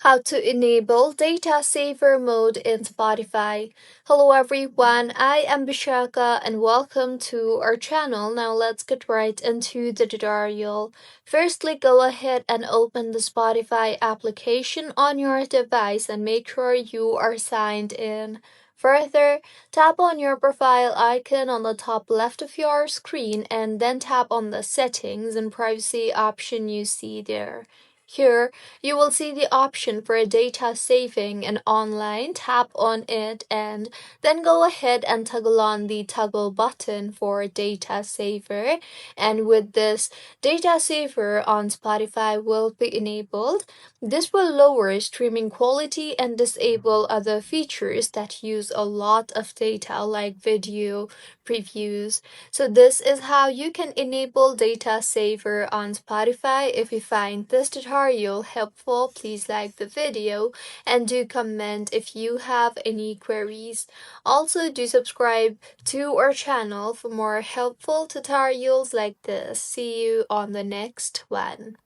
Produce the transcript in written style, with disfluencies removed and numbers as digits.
How to enable data saver mode in Spotify. Hello everyone, I am Bishaka and welcome to our channel. Now let's get right into the tutorial. Firstly, go ahead and open the Spotify application on your device and make sure you are signed in. Further, tap on your profile icon on the top left of your screen and then tap on the settings and privacy option you see there. Here, you will see the option for data saving and online. Tap on it and then go ahead and toggle on the toggle button for data saver. And with this, data saver on Spotify will be enabled. This will lower streaming quality and disable other features that use a lot of data like video previews. So this is how you can enable data saver on Spotify. If you find this tutorial helpful, please like the video and do comment if you have any queries. Also do subscribe to our channel for more helpful tutorials like this. See you on the next one.